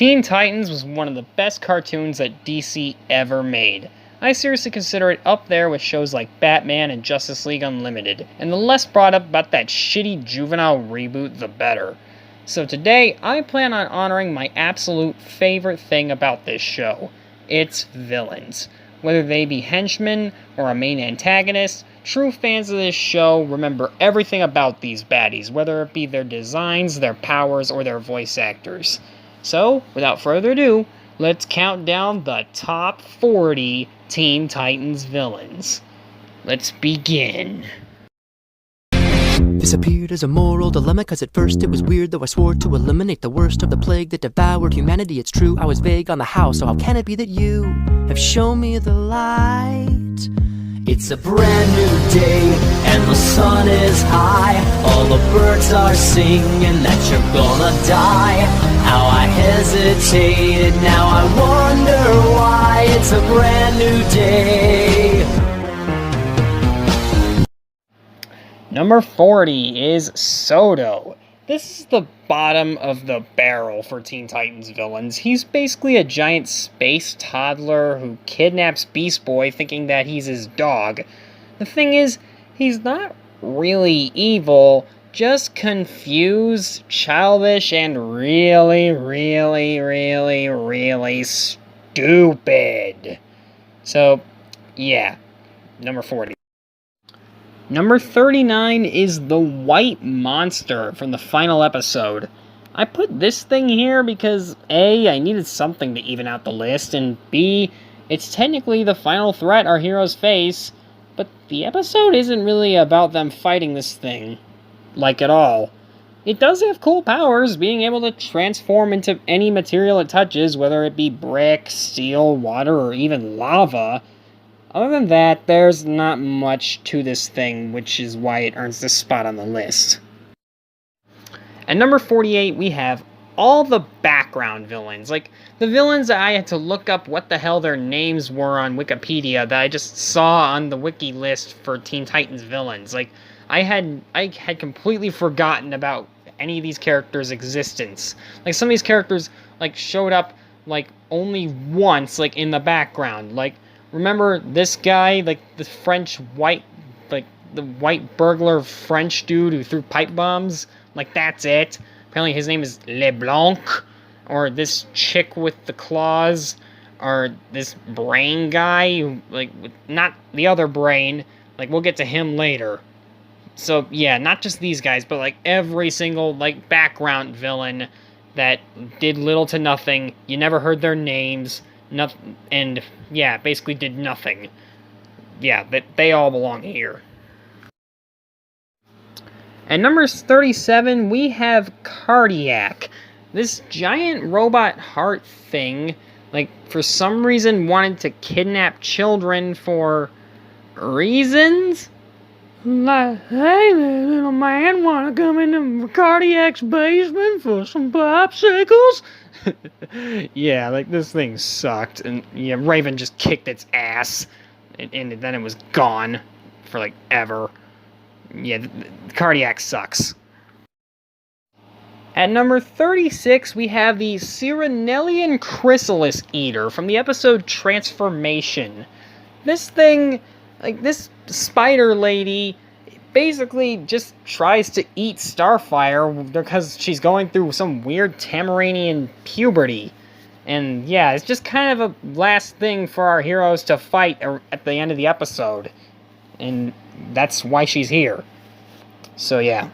Teen Titans was one of the best cartoons that DC ever made. I seriously consider it up there with shows like Batman and Justice League Unlimited, and the less brought up about that shitty juvenile reboot, the better. So today, I plan on honoring my absolute favorite thing about this show. Its villains. Whether they be henchmen or a main antagonist, true fans of this show remember everything about these baddies, whether it be their designs, their powers, or their voice actors. So, without further ado, let's count down the top 40 Teen Titans villains. Let's begin. This appeared as a moral dilemma, cause at first it was weird, though I swore to eliminate the worst of the plague that devoured humanity. It's true, I was vague on the how, so how can it be that you have shown me the light? It's a brand new day, and the sun is high. All the birds are singing that you're gonna die. How I hesitated, now I wonder why. It's a brand new day. Number 40 is Sodo. This is the bottom of the barrel for Teen Titans villains. He's basically a giant space toddler who kidnaps Beast Boy thinking that he's his dog. The thing is, he's not really evil, just confused, childish, and really stupid. So, yeah, number 40. Number 39 is the White Monster from the final episode. I put this thing here because A, I needed something to even out the list, and B, it's technically the final threat our heroes face, but the episode isn't really about them fighting this thing, like at all. It does have cool powers, being able to transform into any material it touches, whether it be brick, steel, water, or even lava. Other than that, there's not much to this thing, which is why it earns this spot on the list. At number 48, we have all the background villains. Like, the villains that I had to look up what the hell their names were on Wikipedia that I just saw on the wiki list for Teen Titans villains. Like, I had completely forgotten about any of these characters' existence. Like, some of these characters, like, showed up, like, only once, like, in the background. Like, remember this guy, like the white burglar French dude who threw pipe bombs? Like, that's it. Apparently his name is LeBlanc. Or this chick with the claws. Or this brain guy who, like, not the other brain. Like, we'll get to him later. So, yeah, not just these guys, but, like, every single, like, background villain that did little to nothing. You never heard their names. Nothing, and yeah, basically did nothing. Yeah, they all belong here. At number 37, we have Cardiac. This giant robot heart thing, like, for some reason wanted to kidnap children for reasons? Like, hey there, little man, wanna come into Cardiac's basement for some popsicles? Yeah, like, this thing sucked, and yeah, Raven just kicked its ass, and then it was gone for, like, ever. Yeah, Cardiac sucks. At number 36, we have the Cyrenelian Chrysalis Eater from the episode Transformation. This thing, like, this spider lady basically just tries to eat Starfire because she's going through some weird Tamaranian puberty. And yeah, it's just kind of a last thing for our heroes to fight at the end of the episode. And that's why she's here. So yeah.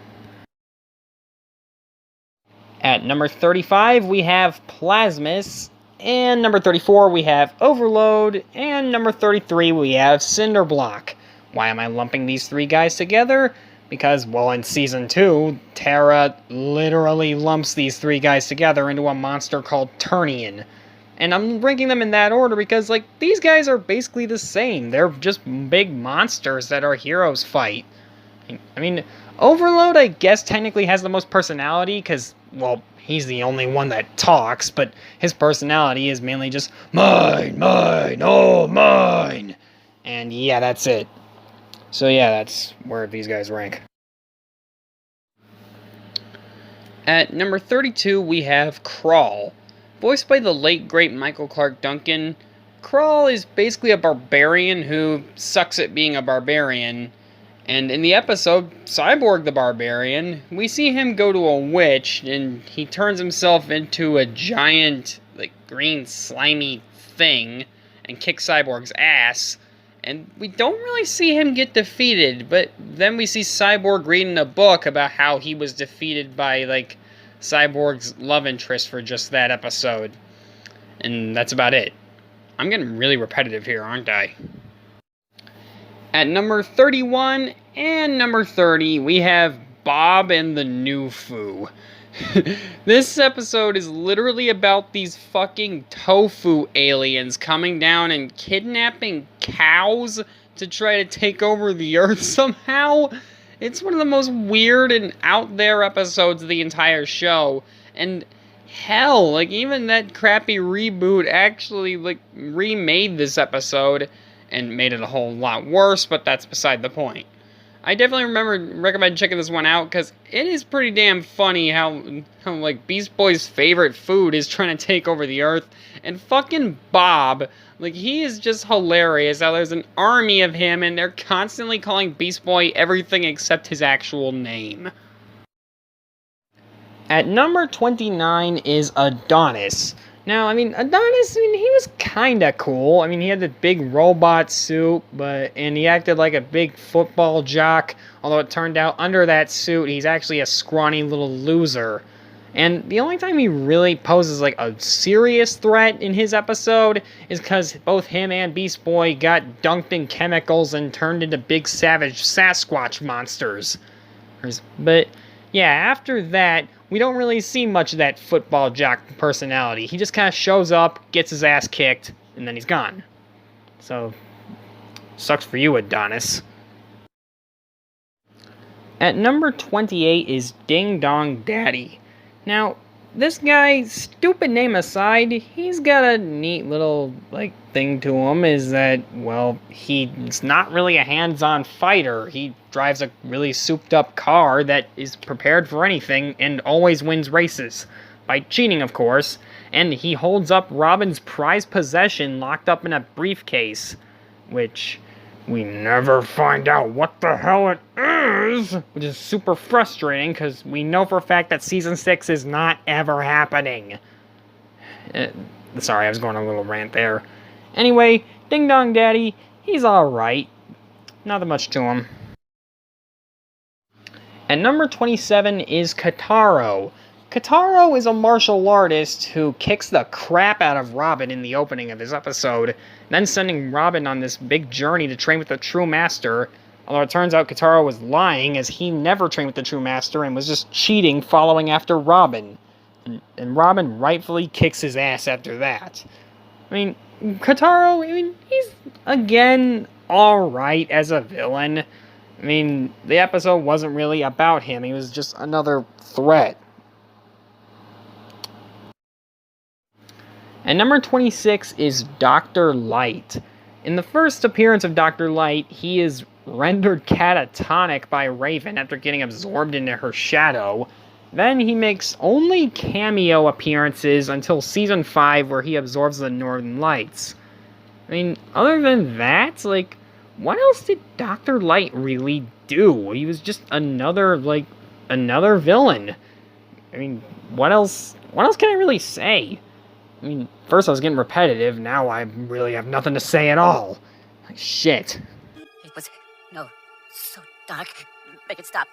At number 35, we have Plasmus. And number 34, we have Overload. And number 33, we have Cinderblock. Why am I lumping these three guys together? Because, well, in Season 2, Terra literally lumps these three guys together into a monster called Turnian. And I'm ranking them in that order because, like, these guys are basically the same. They're just big monsters that our heroes fight. I mean, Overload, I guess, technically has the most personality because, well, he's the only one that talks, but his personality is mainly just, mine, oh, mine. And yeah, that's it. So yeah, that's where these guys rank. At number 32, we have Crawl. Voiced by the late great Michael Clarke Duncan, Krull is basically a barbarian who sucks at being a barbarian. And in the episode, Cyborg the Barbarian, we see him go to a witch, and he turns himself into a giant, green slimy thing, and kicks Cyborg's ass. And we don't really see him get defeated, but then we see Cyborg reading a book about how he was defeated by, Cyborg's love interest for just that episode. And that's about it. I'm getting really repetitive here, aren't I? At number 31 and number 30, we have Bob and the New Foo. This episode is literally about these fucking tofu aliens coming down and kidnapping cows to try to take over the earth somehow. It's one of the most weird and out there episodes of the entire show. And hell, even that crappy reboot actually, remade this episode and made it a whole lot worse, but that's beside the point. I definitely recommend checking this one out, because it is pretty damn funny how Beast Boy's favorite food is trying to take over the earth, and fucking Bob, he is just hilarious how there's an army of him, and they're constantly calling Beast Boy everything except his actual name. At number 29 is Adonis. Now, Adonis, he was kinda cool. He had the big robot suit, and he acted like a big football jock, although it turned out under that suit, he's actually a scrawny little loser. And the only time he really poses, a serious threat in his episode is because both him and Beast Boy got dunked in chemicals and turned into big savage Sasquatch monsters. But, yeah, after that, we don't really see much of that football jock personality. He just kind of shows up, gets his ass kicked, and then he's gone. So, sucks for you, Adonis. At number 28 is Ding Dong Daddy. Now, this guy, stupid name aside, he's got a neat little, thing to him, is that, he's not really a hands-on fighter. He drives a really souped-up car that is prepared for anything and always wins races. By cheating, of course. And he holds up Robin's prized possession locked up in a briefcase, which we never find out what the hell it is, which is super frustrating because we know for a fact that Season 6 is not ever happening. Sorry, I was going on a little rant there. Anyway, Ding Dong Daddy, he's alright. Not that much to him. At number 27 is Kotaro. Kotaro is a martial artist who kicks the crap out of Robin in the opening of his episode, then sending Robin on this big journey to train with the True Master, although it turns out Kotaro was lying as he never trained with the True Master and was just cheating following after Robin. And Robin rightfully kicks his ass after that. Kotaro, he's, again, alright as a villain. The episode wasn't really about him, he was just another threat. And number 26 is Dr. Light. In the first appearance of Dr. Light, he is rendered catatonic by Raven after getting absorbed into her shadow. Then he makes only cameo appearances until Season 5, where he absorbs the Northern Lights. Other than that, what else did Dr. Light really do? He was just another villain. What else can I really say? First I was getting repetitive, now I really have nothing to say at all. Shit. It was, so dark. Make it stop.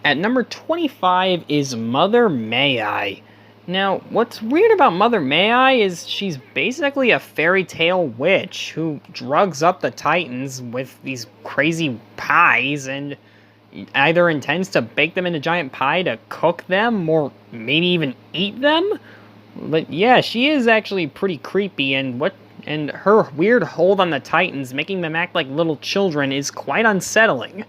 At number 25 is Mother May I. Now, what's weird about Mother May I is she's basically a fairy tale witch who drugs up the Titans with these crazy pies and either intends to bake them in a giant pie to cook them or maybe even eat them. But yeah, she is actually pretty creepy, and her weird hold on the Titans, making them act like little children, is quite unsettling.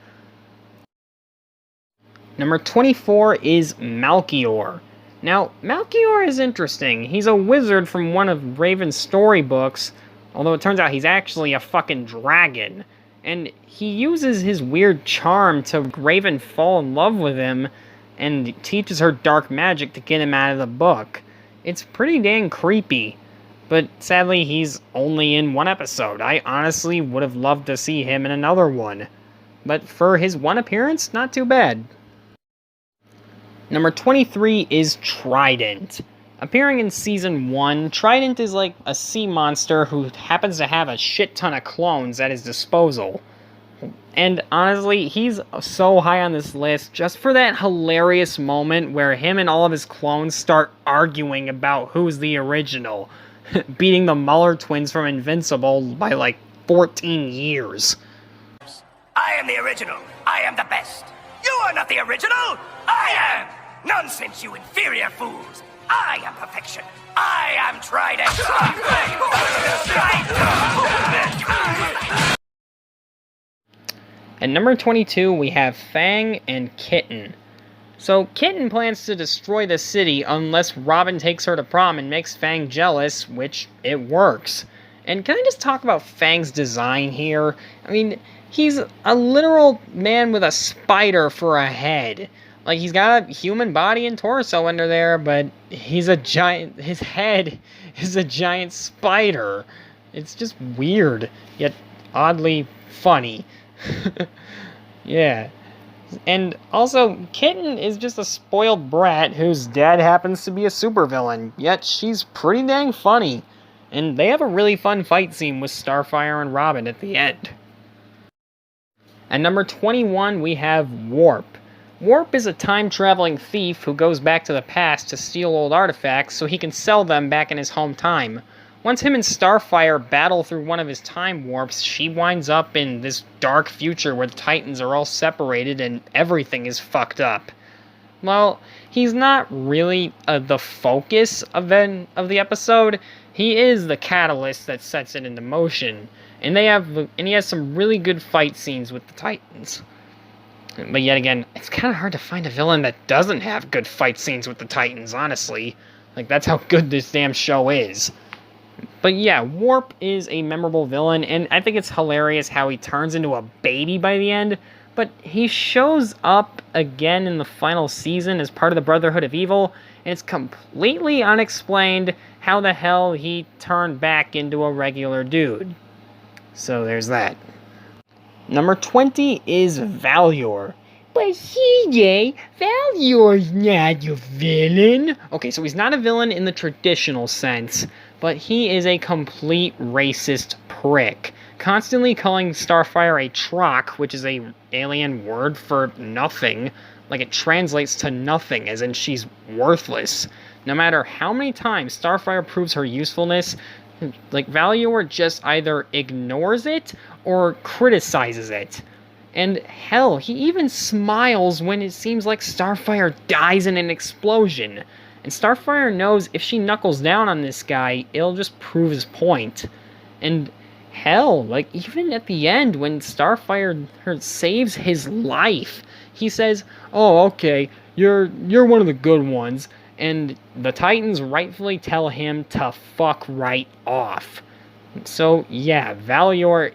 Number 24 is Malchior. Now, Malchior is interesting. He's a wizard from one of Raven's storybooks, although it turns out he's actually a fucking dragon. And he uses his weird charm to make Raven fall in love with him, and teaches her dark magic to get him out of the book. It's pretty dang creepy. But sadly, he's only in one episode. I honestly would have loved to see him in another one. But for his one appearance, not too bad. Number 23 is Trident. Appearing in Season 1, Trident is like a sea monster who happens to have a shit ton of clones at his disposal. And honestly, he's so high on this list just for that hilarious moment where him and all of his clones start arguing about who's the original, beating the Muller twins from Invincible by like 14 years. I am the original. I am the best. You are not the original. I am. Nonsense, you inferior fools. I am perfection. I am Trident. At number 22, we have Fang and Kitten. So Kitten plans to destroy the city unless Robin takes her to prom and makes Fang jealous, which it works. And can I just talk about Fang's design here? I mean, he's a literal man with a spider for a head. Like, he's got a human body and torso under there, but he's a giant, his head is a giant spider. It's just weird, yet oddly funny. Yeah. And also, Kitten is just a spoiled brat whose dad happens to be a supervillain, yet she's pretty dang funny. And they have a really fun fight scene with Starfire and Robin at the end. At number 21, we have Warp. Warp is a time-traveling thief who goes back to the past to steal old artifacts so he can sell them back in his home time. Once him and Starfire battle through one of his time warps, she winds up in this dark future where the Titans are all separated and everything is fucked up. Well, he's not really the focus of the episode. He is the catalyst that sets it into motion, and he has some really good fight scenes with the Titans. But yet again, it's kind of hard to find a villain that doesn't have good fight scenes with the Titans, honestly. Like, that's how good this damn show is. But yeah, Warp is a memorable villain, and I think it's hilarious how he turns into a baby by the end, but he shows up again in the final season as part of the Brotherhood of Evil, and it's completely unexplained how the hell he turned back into a regular dude. So there's that. Number 20 is Valuor. But CJ, Valuor's not a villain. Okay, so he's not a villain in the traditional sense, but he is a complete racist prick, constantly calling Starfire a trock, which is a alien word for nothing. Like, it translates to nothing, as in she's worthless. No matter how many times Starfire proves her usefulness, like, Valuor just either ignores it or criticizes it. And hell, he even smiles when it seems like Starfire dies in an explosion. And Starfire knows if she knuckles down on this guy, it'll just prove his point. And hell, like, even at the end when Starfire saves his life, he says, "Oh, okay, you're one of the good ones." And the Titans rightfully tell him to fuck right off. So yeah, Valuor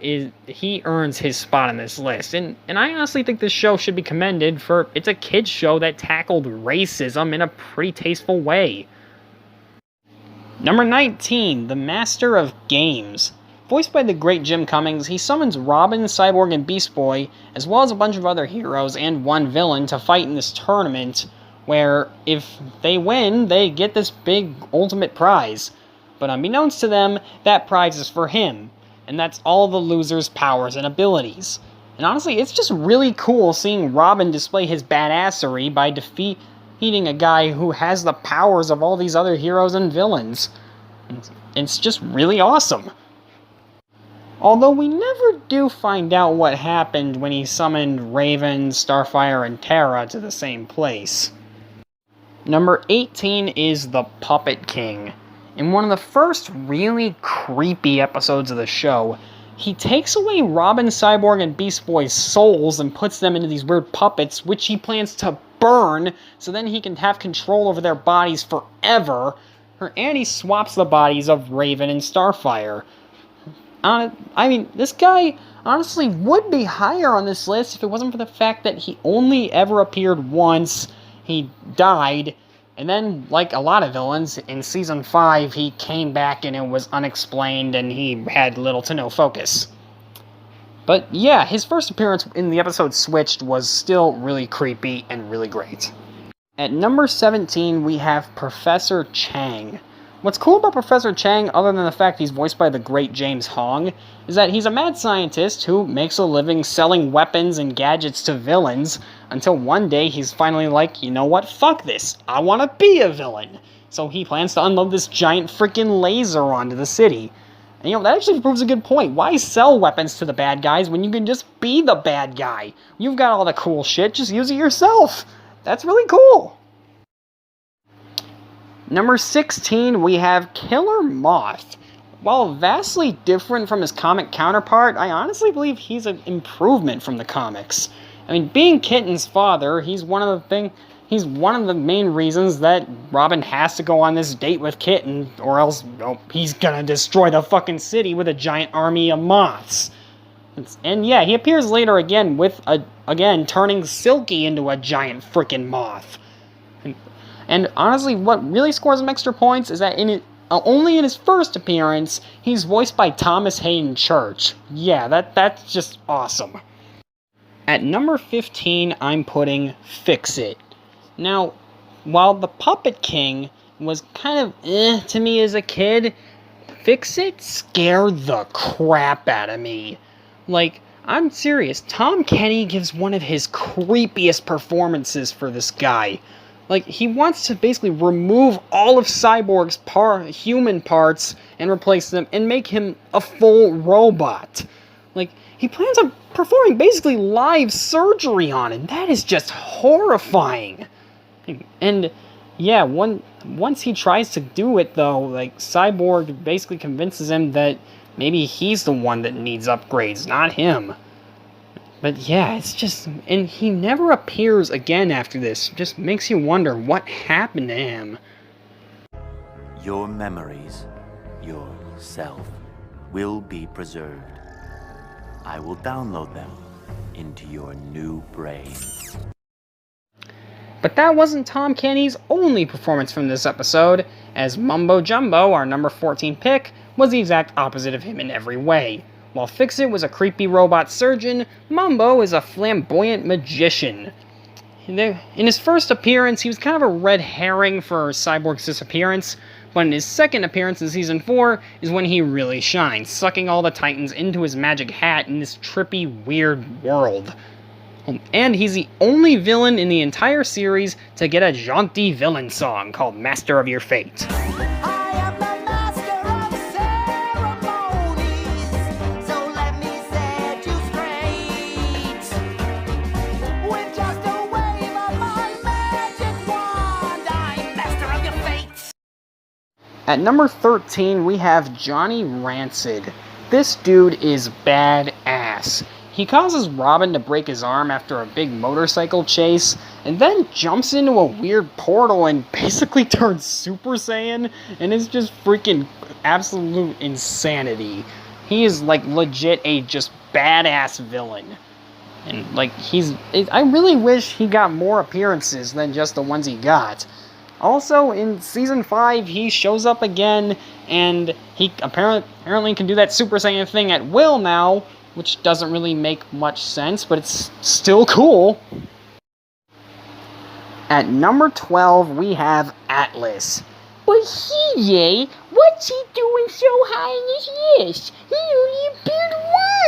he earns his spot on this list, and I honestly think this show should be commended for it's a kids show that tackled racism in a pretty tasteful way. Number 19, the Master of Games. Voiced by the great Jim Cummings, he summons Robin, Cyborg, and Beast Boy, as well as a bunch of other heroes and one villain to fight in this tournament, where if they win, they get this big ultimate prize. But unbeknownst to them, that prize is for him, and that's all the losers' powers and abilities. And honestly, it's just really cool seeing Robin display his badassery by defeating a guy who has the powers of all these other heroes and villains. It's just really awesome. Although we never do find out what happened when he summoned Raven, Starfire, and Terra to the same place. Number 18 is the Puppet King. In one of the first really creepy episodes of the show, he takes away Robin, Cyborg, and Beast Boy's souls and puts them into these weird puppets, which he plans to burn so then he can have control over their bodies forever. And he swaps the bodies of Raven and Starfire. I mean, this guy honestly would be higher on this list if it wasn't for the fact that he only ever appeared once, he died, And then, like a lot of villains, in Season 5, he came back and it was unexplained and he had little to no focus. But yeah, his first appearance in the episode Switched was still really creepy and really great. At number 17, we have Professor Chang. What's cool about Professor Chang, other than the fact he's voiced by the great James Hong, is that he's a mad scientist who makes a living selling weapons and gadgets to villains, until one day he's finally like, you know what, fuck this, I want to be a villain. So he plans to unload this giant freaking laser onto the city. And that actually proves a good point. Why sell weapons to the bad guys when you can just be the bad guy? You've got all the cool shit, just use it yourself. That's really cool. Number 16, we have Killer Moth. While vastly different from his comic counterpart, I honestly believe he's an improvement from the comics. I mean, being Kitten's father, he's one of the main reasons that Robin has to go on this date with Kitten, or else he's gonna destroy the fucking city with a giant army of moths. And yeah, he appears later again turning Silky into a giant freaking moth. And honestly, what really scores him extra points is that only in his first appearance, he's voiced by Thomas Hayden Church. Yeah, that's just awesome. At number 15, I'm putting Fix-It. Now, while the Puppet King was kind of to me as a kid, Fix-It scared the crap out of me. Like, I'm serious, Tom Kenny gives one of his creepiest performances for this guy. Like, he wants to basically remove all of Cyborg's human parts and replace them and make him a full robot. Like, he plans on performing basically live surgery on him. That is just horrifying. And yeah, once he tries to do it though, like, Cyborg basically convinces him that maybe he's the one that needs upgrades, not him. But yeah, it's just, and he never appears again after this. Just makes you wonder what happened to him. Your memories, yourself, will be preserved. I will download them into your new brain. But that wasn't Tom Kenny's only performance from this episode, as Mumbo Jumbo, our number 14 pick, was the exact opposite of him in every way. While Fix-It was a creepy robot surgeon, Mumbo is a flamboyant magician. In his first appearance, he was kind of a red herring for Cyborg's disappearance, but in his second appearance in Season 4 is when he really shines, sucking all the Titans into his magic hat in this trippy, weird world. And he's the only villain in the entire series to get a jaunty villain song called Master of Your Fate. At number 13, we have Johnny Rancid. This dude is badass. He causes Robin to break his arm after a big motorcycle chase, and then jumps into a weird portal and basically turns Super Saiyan, and it's just freaking absolute insanity. He is like legit a just badass villain. And like I really wish he got more appearances than just the ones he got. Also, in Season 5, he shows up again, and he apparently can do that Super Saiyan thing at will now, which doesn't really make much sense, but it's still cool. At number 12, we have Atlas. But CJ, what's he doing so high in his list? He only appeared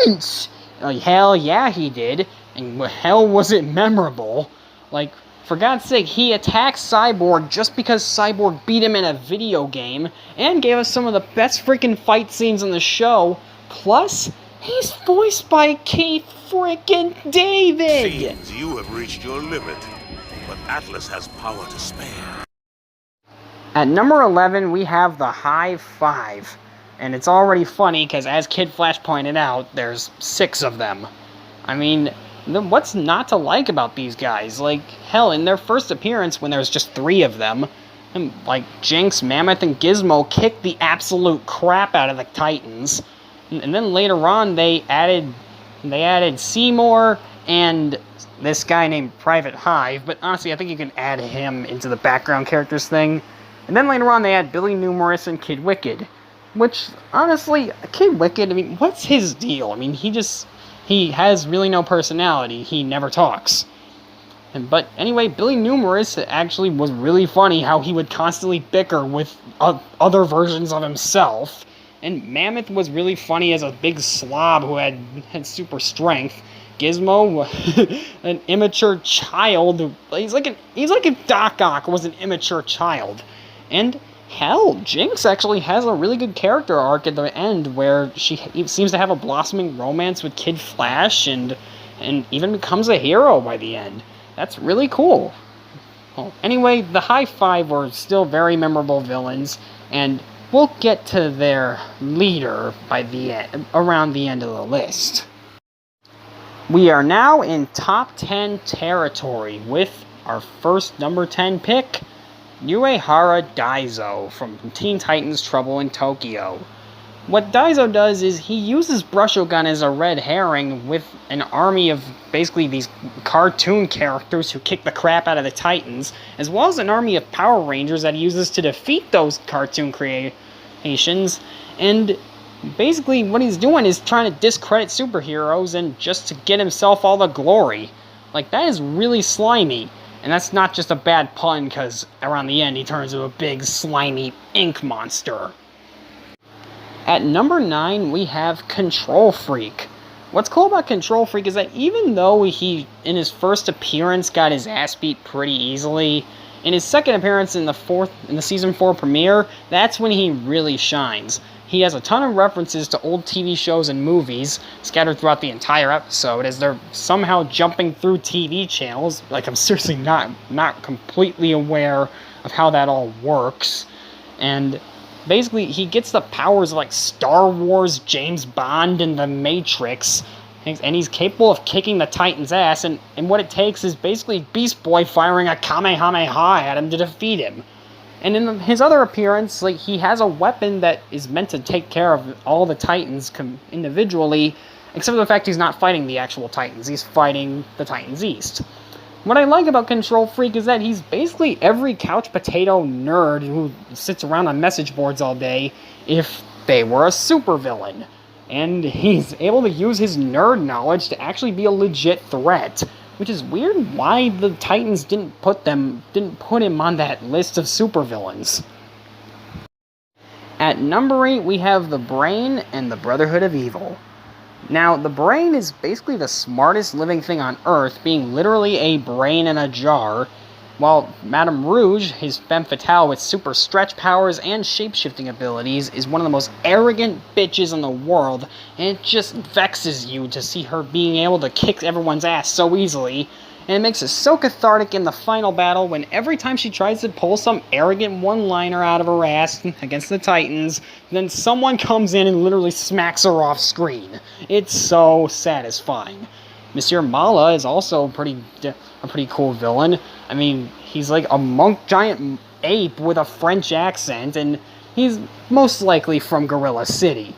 once! Oh, hell yeah, he did. And hell was it memorable. Like, for God's sake, he attacks Cyborg just because Cyborg beat him in a video game, and gave us some of the best freaking fight scenes in the show. Plus, he's voiced by Keith freaking David! Seems you have reached your limit, but Atlas has power to spare. At number 11, we have the High Five. And it's already funny, because as Kid Flash pointed out, there's 6 of them. I mean, what's not to like about these guys? Like, hell, in their first appearance, when there's just 3 of them, like, Jinx, Mammoth, and Gizmo kicked the absolute crap out of the Titans. And then later on, they added Seymour and this guy named Private Hive, but honestly, I think you can add him into the background characters thing. And then later on, they add Billy Numerous and Kid Wicked, which, honestly, Kid Wicked, I mean, what's his deal? I mean, he has really no personality. He never talks. But anyway, Billy Numerous actually was really funny how he would constantly bicker with other versions of himself. And Mammoth was really funny as a big slob who had super strength. Gizmo, an immature child. He's like if Doc Ock was an immature child. And hell, Jinx actually has a really good character arc at the end where she seems to have a blossoming romance with Kid Flash and even becomes a hero by the end. That's really cool. Well, anyway, the High Five were still very memorable villains, and we'll get to their leader by the end, around the end of the list. We are now in top 10 territory with our first number 10 pick, Uehara Daizo from Teen Titans Trouble in Tokyo. What Daizo does is he uses Brushogun as a red herring with an army of basically these cartoon characters who kick the crap out of the Titans, as well as an army of Power Rangers that he uses to defeat those cartoon creations. And basically what he's doing is trying to discredit superheroes and just to get himself all the glory. Like, that is really slimy. And that's not just a bad pun, because around the end he turns into a big slimy ink monster. At number 9, we have Control Freak. What's cool about Control Freak is that even though he, in his first appearance, got his ass beat pretty easily, in his second appearance in the season 4 premiere, that's when he really shines. He has a ton of references to old TV shows and movies scattered throughout the entire episode as they're somehow jumping through TV channels. Like, I'm seriously not completely aware of how that all works. And basically, he gets the powers of, like, Star Wars, James Bond, and The Matrix, and he's capable of kicking the Titan's ass, and what it takes is basically Beast Boy firing a Kamehameha at him to defeat him. And in his other appearance, like, he has a weapon that is meant to take care of all the Titans individually, except for the fact he's not fighting the actual Titans, he's fighting the Titans East. What I like about Control Freak is that he's basically every couch potato nerd who sits around on message boards all day if they were a supervillain. And he's able to use his nerd knowledge to actually be a legit threat, which is weird why the Titans didn't put him on that list of supervillains. At number 8, we have the Brain and the Brotherhood of Evil. Now, the Brain is basically the smartest living thing on Earth, being literally a brain in a jar, while Madame Rouge, his femme fatale with super stretch powers and shape-shifting abilities, is one of the most arrogant bitches in the world, and it just vexes you to see her being able to kick everyone's ass so easily. And it makes it so cathartic in the final battle when every time she tries to pull some arrogant one-liner out of her ass against the Titans, then someone comes in and literally smacks her off screen. It's so satisfying. Monsieur Mala is also a pretty cool villain. I mean, he's like a monk giant ape with a French accent, and he's most likely from Gorilla City.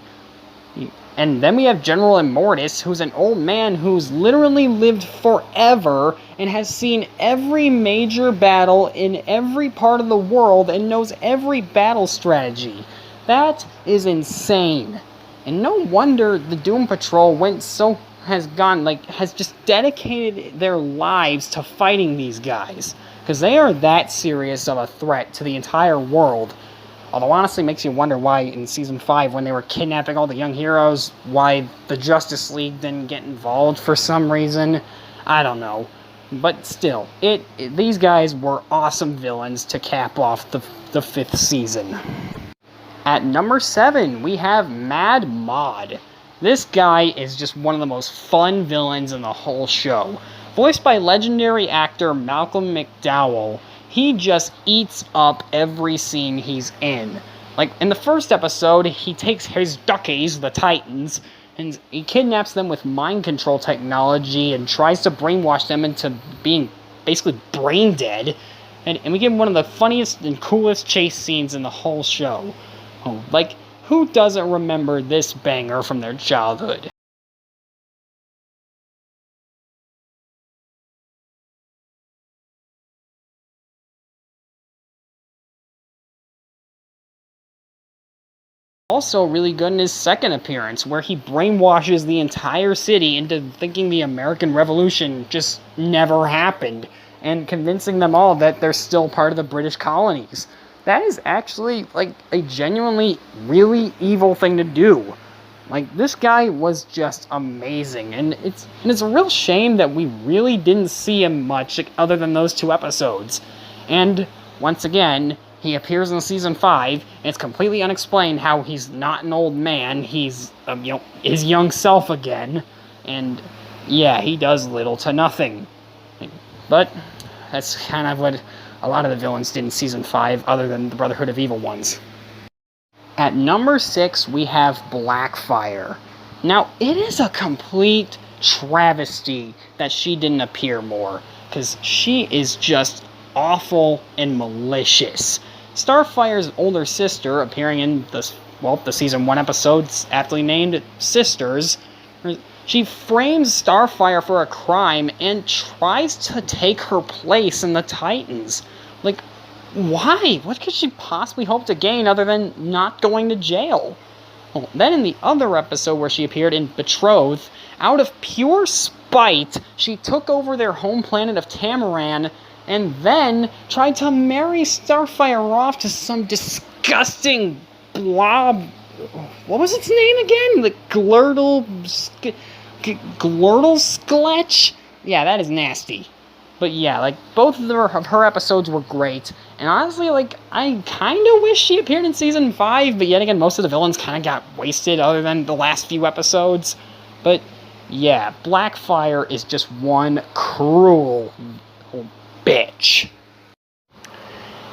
And then we have General Immortus, who's an old man who's literally lived forever and has seen every major battle in every part of the world and knows every battle strategy. That is insane. And no wonder the Doom Patrol has just dedicated their lives to fighting these guys, because they are that serious of a threat to the entire world. Although honestly, it makes you wonder why in Season 5, when they were kidnapping all the young heroes, why the Justice League didn't get involved for some reason. I don't know. But still, these guys were awesome villains to cap off the 5th season. At number 7, we have Mad Mod. This guy is just one of the most fun villains in the whole show. Voiced by legendary actor Malcolm McDowell, he just eats up every scene he's in. Like, in the first episode, he takes his duckies, the Titans, and he kidnaps them with mind control technology and tries to brainwash them into being basically brain dead. And we get one of the funniest and coolest chase scenes in the whole show. Oh, like, who doesn't remember this banger from their childhood? Also really good in his second appearance, where he brainwashes the entire city into thinking the American Revolution just never happened, and convincing them all that they're still part of the British colonies. That is actually, like, a genuinely really evil thing to do. Like, this guy was just amazing, and it's a real shame that we really didn't see him much other than those 2 episodes. And, once again, he appears in Season 5, and it's completely unexplained how he's not an old man, he's, his young self again, and, yeah, he does little to nothing. But, that's kind of what a lot of the villains did in Season 5, other than the Brotherhood of Evil ones. At number 6, we have Blackfire. Now, it is a complete travesty that she didn't appear more, because she is just awful and malicious. Starfire's older sister, appearing in the Season 1 episodes aptly named Sisters, she frames Starfire for a crime and tries to take her place in the Titans. Like, why? What could she possibly hope to gain other than not going to jail? Well, then in the other episode where she appeared in Betrothed, out of pure spite, she took over their home planet of Tamaran and then tried to marry Starfire off to some disgusting blob. What was its name again? The Glurtle Skletch? Yeah, that is nasty. But yeah, like, both of her episodes were great. And honestly, like, I kind of wish she appeared in Season 5, but yet again, most of the villains kind of got wasted other than the last few episodes. But yeah, Blackfire is just one cruel bitch.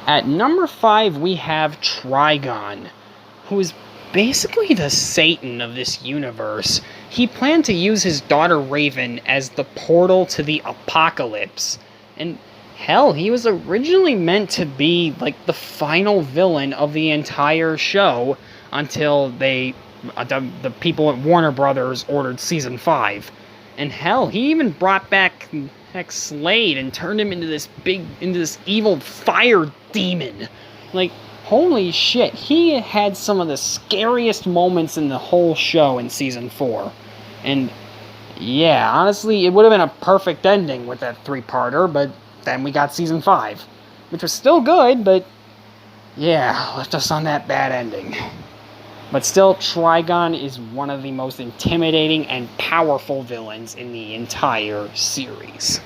At number 5, we have Trigon, who is basically the Satan of this universe. He planned to use his daughter Raven as the portal to the apocalypse. And hell, he was originally meant to be like the final villain of the entire show until the people at Warner Brothers ordered Season 5. And hell, he even brought back Slade and turned him into this evil fire demon. Like, holy shit, he had some of the scariest moments in the whole show in Season 4. And yeah, honestly, it would have been a perfect ending with that 3-parter, but then we got Season 5, which was still good, but yeah, left us on that bad ending. But still, Trigon is one of the most intimidating and powerful villains in the entire series.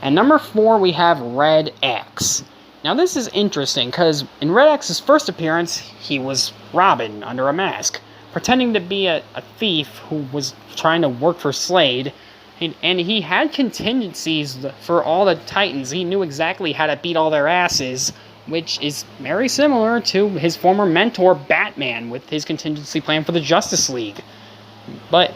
At number 4, we have Red X. Now this is interesting, because in Red X's first appearance, he was Robin under a mask, pretending to be a thief who was trying to work for Slade, and he had contingencies for all the Titans. He knew exactly how to beat all their asses, which is very similar to his former mentor, Batman, with his contingency plan for the Justice League. But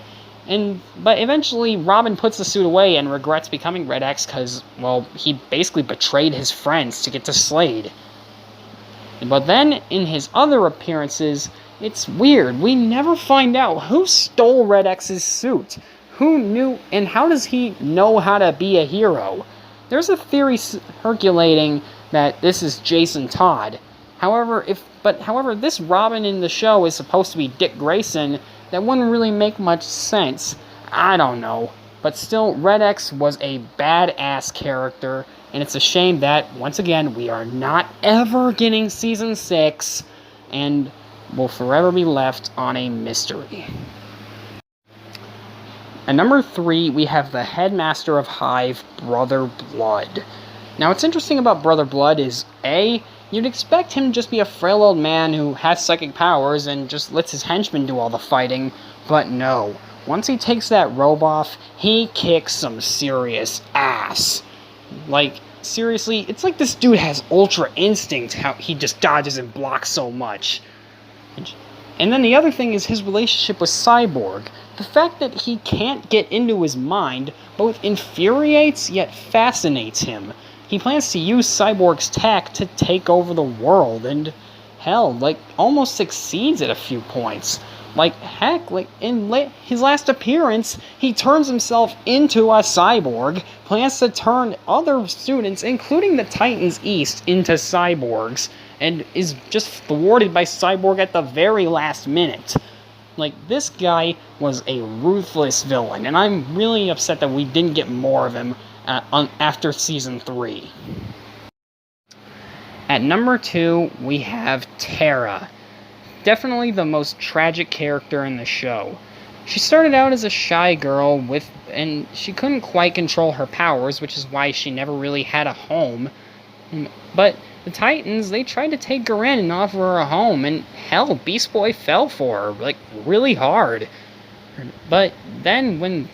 eventually, Robin puts the suit away and regrets becoming Red X because, well, he basically betrayed his friends to get to Slade. But then, in his other appearances, it's weird. We never find out who stole Red X's suit. Who knew, and how does he know how to be a hero? There's a theory circulating that this is Jason Todd. However, this Robin in the show is supposed to be Dick Grayson. That wouldn't really make much sense. I don't know. But still, Red X was a badass character, and it's a shame that, once again, we are not ever getting Season 6, and will forever be left on a mystery. At number 3, we have the headmaster of Hive, Brother Blood. Now, what's interesting about Brother Blood is, A, you'd expect him to just be a frail old man who has psychic powers and just lets his henchmen do all the fighting, but no. Once he takes that robe off, he kicks some serious ass. Like, seriously, it's like this dude has ultra instinct, how he just dodges and blocks so much. And then the other thing is his relationship with Cyborg. The fact that he can't get into his mind both infuriates yet fascinates him. He plans to use Cyborg's tech to take over the world, and hell, like, almost succeeds at a few points. Like, heck, like, in his last appearance, he turns himself into a cyborg, plans to turn other students, including the Titans East, into cyborgs, and is just thwarted by Cyborg at the very last minute. Like, this guy was a ruthless villain, and I'm really upset that we didn't get more of him after Season 3. At number 2, we have Tara. Definitely the most tragic character in the show. She started out as a shy girl and she couldn't quite control her powers, which is why she never really had a home. But the Titans, they tried to take her in and offer her a home, and hell, Beast Boy fell for her, like, really hard. But then when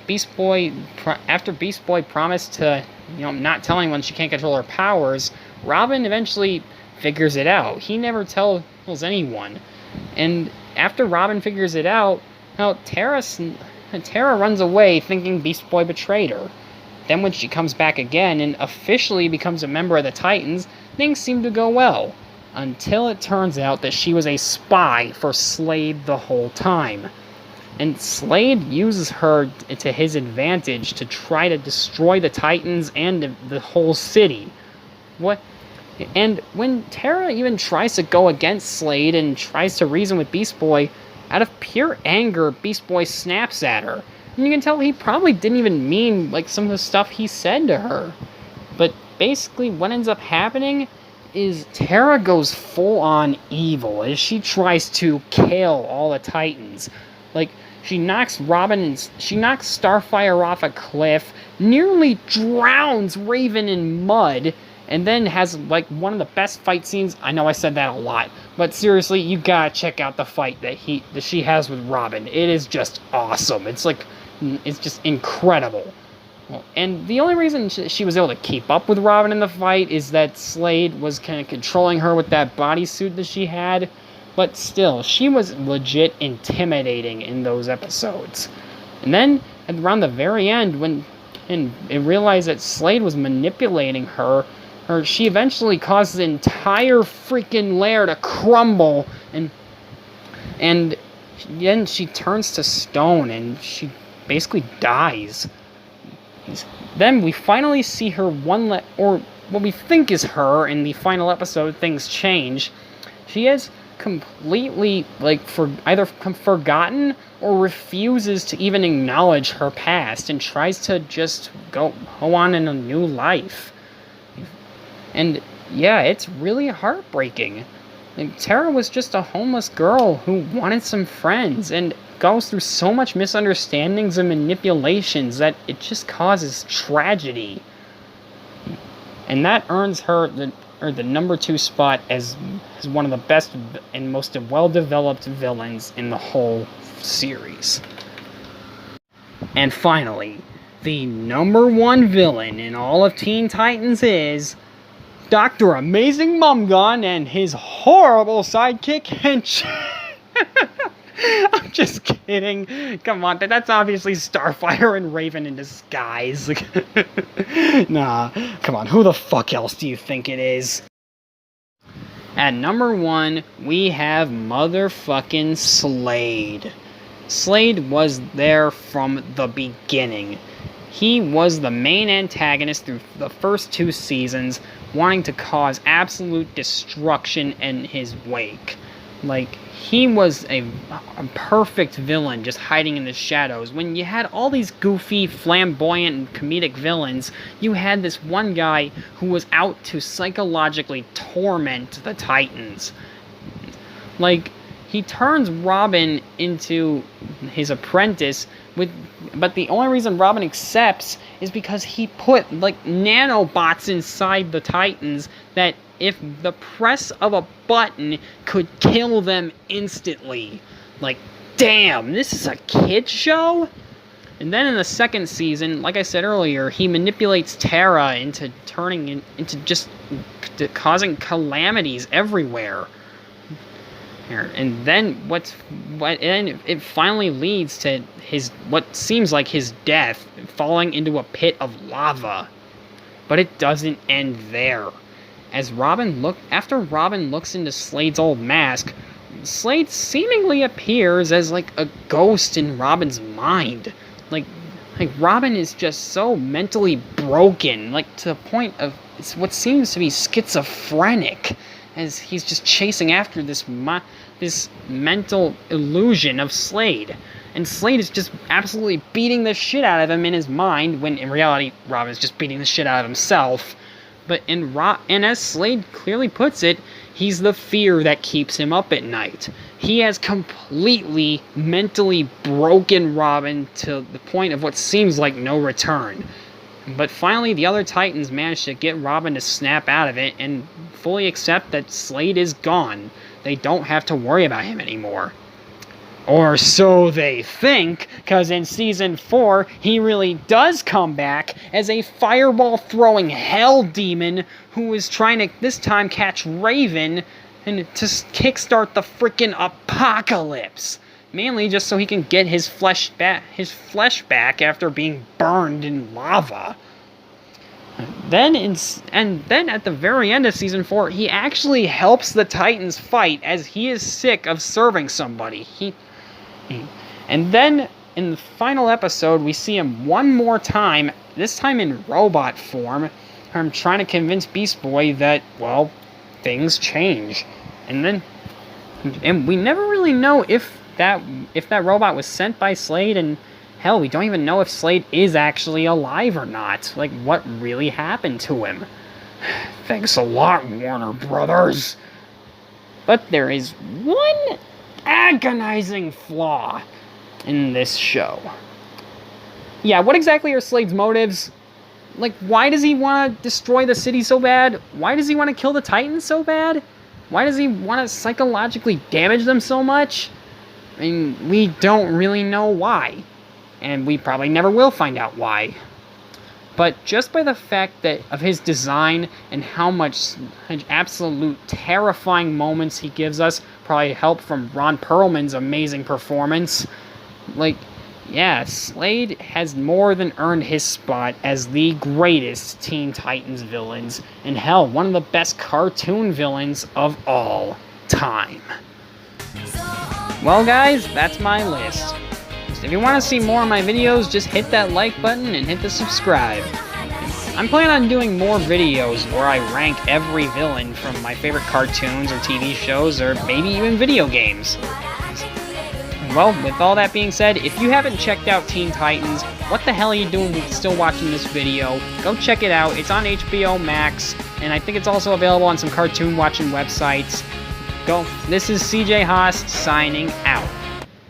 after Beast Boy promised to, not tell anyone she can't control her powers, Robin eventually figures it out. He never tells anyone. And after Robin figures it out, Tara runs away thinking Beast Boy betrayed her. Then when she comes back again and officially becomes a member of the Titans, things seem to go well. Until it turns out that she was a spy for Slade the whole time. And Slade uses her to his advantage to try to destroy the Titans and the whole city. And when Tara even tries to go against Slade and tries to reason with Beast Boy, out of pure anger, Beast Boy snaps at her. And you can tell he probably didn't even mean, like, some of the stuff he said to her. But basically what ends up happening is Tara goes full-on evil as she tries to kill all the Titans. Like, she knocks Starfire off a cliff, nearly drowns Raven in mud, and then has, like, one of the best fight scenes. I know I said that a lot, but seriously, you gotta check out the fight that she has with Robin. It is just awesome. It's just incredible. And the only reason she was able to keep up with Robin in the fight is that Slade was kind of controlling her with that bodysuit that she had. But still, she was legit intimidating in those episodes. And then, around the very end, when it realized that Slade was manipulating her, she eventually caused the entire freaking lair to crumble, and then she turns to stone, and she basically dies. Then we finally see her or what we think is her in the final episode. Things change. She has completely, like, either forgotten or refuses to even acknowledge her past and tries to just go on in a new life. And yeah, it's really heartbreaking. Like, Tara was just a homeless girl who wanted some friends and goes through so much misunderstandings and manipulations that it just causes tragedy. And that earns her the number 2 spot as one of the best and most well-developed villains in the whole series. And finally, the number 1 villain in all of Teen Titans is Dr. Amazing Mumgon and his horrible sidekick Hench. I'm just kidding. Come on, that's obviously Starfire and Raven in disguise. Nah, come on, who the fuck else do you think it is? At number 1, we have motherfucking Slade. Slade was there from the beginning. He was the main antagonist through the first 2 seasons, wanting to cause absolute destruction in his wake. Like, he was a perfect villain just hiding in the shadows. When you had all these goofy, flamboyant, and comedic villains, you had this one guy who was out to psychologically torment the Titans. Like, he turns Robin into his apprentice, but the only reason Robin accepts is because he put, like, nanobots inside the Titans that, if the press of a button, could kill them instantly. Like, damn, this is a kid show? And then in the second season, like I said earlier, he manipulates Tara into into just causing calamities everywhere. And then it finally leads to what seems like his death, falling into a pit of lava. But it doesn't end there. After Robin looks into Slade's old mask, Slade seemingly appears as, like, a ghost in Robin's mind. Like Robin is just so mentally broken, like, to the point of what seems to be schizophrenic. as he's just chasing after this mental illusion of Slade. And Slade is just absolutely beating the shit out of him in his mind, when in reality, Robin's just beating the shit out of himself. But and as Slade clearly puts it, he's the fear that keeps him up at night. He has completely mentally broken Robin to the point of what seems like no return. But finally, the other Titans manage to get Robin to snap out of it and fully accept that Slade is gone. They don't have to worry about him anymore. Or so they think, because in Season 4, he really does come back as a fireball-throwing hell demon who is trying to, this time, catch Raven and to kickstart the frickin' apocalypse. Mainly just so he can get his flesh back after being burned in lava. Then at the very end of Season 4, he actually helps the Titans fight as he is sick of serving somebody. And then, in the final episode, we see him one more time, this time in robot form, trying to convince Beast Boy that, well, things change. And we never really know if that robot was sent by Slade, and hell, we don't even know if Slade is actually alive or not. Like, what really happened to him? Thanks a lot, Warner Brothers. But there is one agonizing flaw in this show. Yeah, what exactly are Slade's motives? Like, why does he want to destroy the city so bad? Why does he want to kill the Titans so bad? Why does he want to psychologically damage them so much? I mean, we don't really know why. And we probably never will find out why. But just by the fact that of his design and how much absolute terrifying moments he gives us, probably help from Ron Perlman's amazing performance. Like, yeah, Slade has more than earned his spot as the greatest Teen Titans villains, and hell, one of the best cartoon villains of all time. Well guys, that's my list. If you want to see more of my videos, just hit that like button and hit the subscribe. I'm planning on doing more videos where I rank every villain from my favorite cartoons or TV shows, or maybe even video games. Well, with all that being said, if you haven't checked out Teen Titans, what the hell are you doing still watching this video? Go check it out. It's on HBO Max, and I think it's also available on some cartoon watching websites. This is CJ Haas signing out.